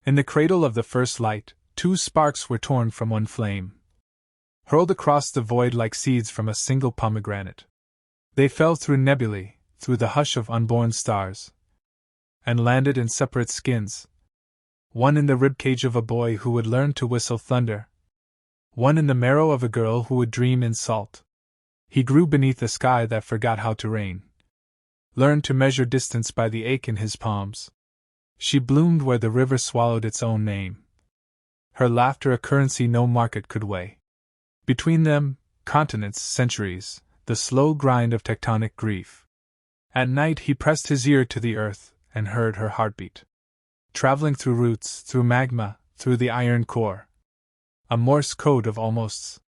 In the cradle of the first light, two sparks were torn from one flame, hurled across the void like seeds from a single pomegranate. They fell through nebulae, through the hush of unborn stars, and landed in separate skins. One in the ribcage of a boy who would learn to whistle thunder, one in the marrow of a girl who would dream in salt. He grew beneath a sky that forgot how to rain, learned to measure distance by the ache in his palms. She bloomed where the river swallowed its own name, her laughter a currency no market could weigh. Between them, continents, centuries, the slow grind of tectonic grief. At night he pressed his ear to the earth and heard her heartbeat, traveling through roots, through magma, through the iron core. A Morse code of almosts.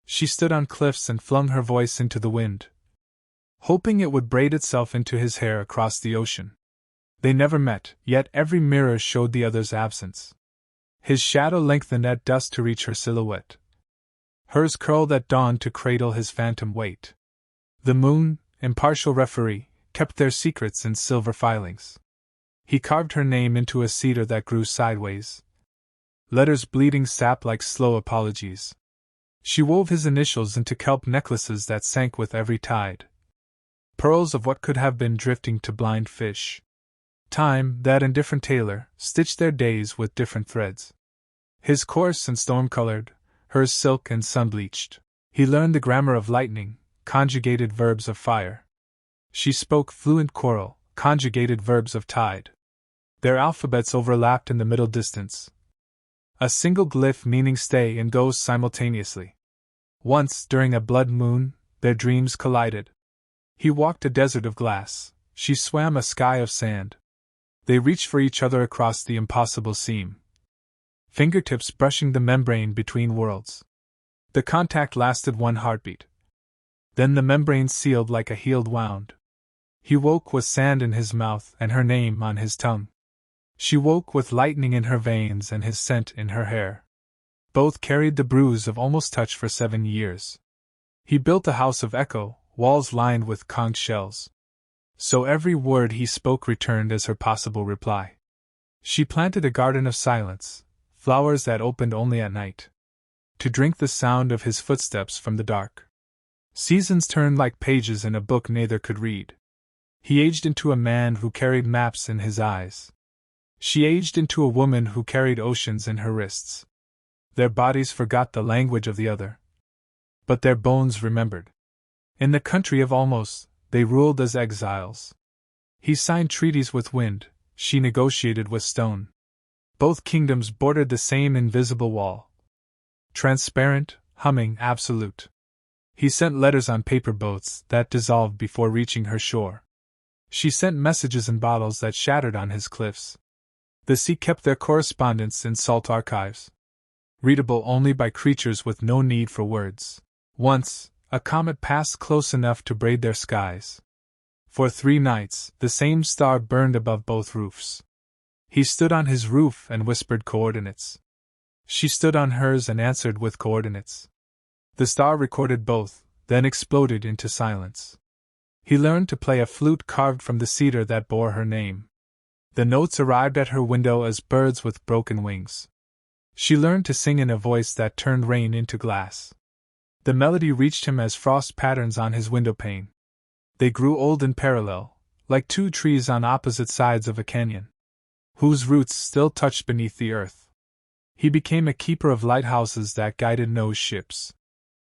She stood on cliffs and flung her voice into the wind, hoping it would braid itself into his hair across the ocean. They never met, yet every mirror showed the other's absence. His shadow lengthened at dusk to reach her silhouette, hers curled at dawn to cradle his phantom weight. The moon, impartial referee, kept their secrets in silver filings. He carved her name into a cedar that grew sideways, letters bleeding sap like slow apologies. She wove his initials into kelp necklaces that sank with every tide, pearls of what could have been drifting to blind fish. Time, that indifferent tailor, stitched their days with different threads. His coarse and storm-colored, hers silk and sun-bleached. He learned the grammar of lightning, conjugated verbs of fire. She spoke fluent choral, conjugated verbs of tide. Their alphabets overlapped in the middle distance, a single glyph meaning stay and go simultaneously. Once, during a blood moon, their dreams collided. He walked a desert of glass, she swam a sky of sand. They reached for each other across the impossible seam, fingertips brushing the membrane between worlds. The contact lasted one heartbeat. Then the membrane sealed like a healed wound. He woke with sand in his mouth and her name on his tongue. She woke with lightning in her veins and his scent in her hair. Both carried the bruise of almost touch for 7 years. He built a house of echo, walls lined with conch shells, so every word he spoke returned as her possible reply. She planted a garden of silence, flowers that opened only at night, to drink the sound of his footsteps from the dark. Seasons turned like pages in a book neither could read. He aged into a man who carried maps in his eyes. She aged into a woman who carried oceans in her wrists. Their bodies forgot the language of the other, but their bones remembered. In the country of almost, they ruled as exiles. He signed treaties with wind, she negotiated with stone. Both kingdoms bordered the same invisible wall, transparent, humming, absolute. He sent letters on paper boats that dissolved before reaching her shore. She sent messages in bottles that shattered on his cliffs. The sea kept their correspondence in salt archives, readable only by creatures with no need for words. Once, a comet passed close enough to braid their skies. For 3 nights, the same star burned above both roofs. He stood on his roof and whispered coordinates. She stood on hers and answered with coordinates. The star recorded both, then exploded into silence. He learned to play a flute carved from the cedar that bore her name. The notes arrived at her window as birds with broken wings. She learned to sing in a voice that turned rain into glass. The melody reached him as frost patterns on his windowpane. They grew old and parallel, like 2 trees on opposite sides of a canyon, whose roots still touched beneath the earth. He became a keeper of lighthouses that guided no ships.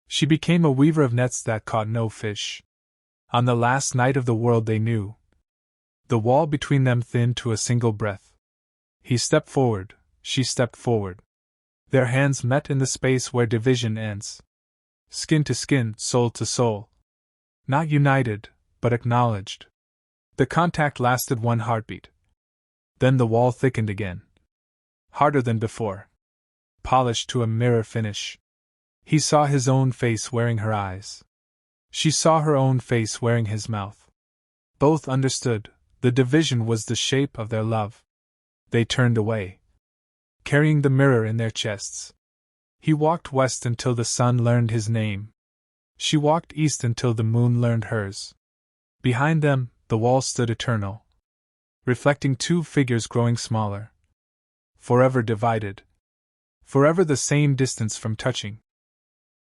She became a weaver of nets that caught no fish. On the last night of the world they knew, the wall between them thinned to a single breath. He stepped forward, she stepped forward. Their hands met in the space where division ends. Skin to skin, soul to soul. Not united, but acknowledged. The contact lasted 1 heartbeat. Then the wall thickened again. Harder than before. Polished to a mirror finish. He saw his own face wearing her eyes. She saw her own face wearing his mouth. Both understood, the division was the shape of their love. They turned away, carrying the mirror in their chests. He walked west until the sun learned his name. She walked east until the moon learned hers. Behind them, the wall stood eternal, reflecting 2 figures growing smaller. forever divided. Forever the same distance from touching.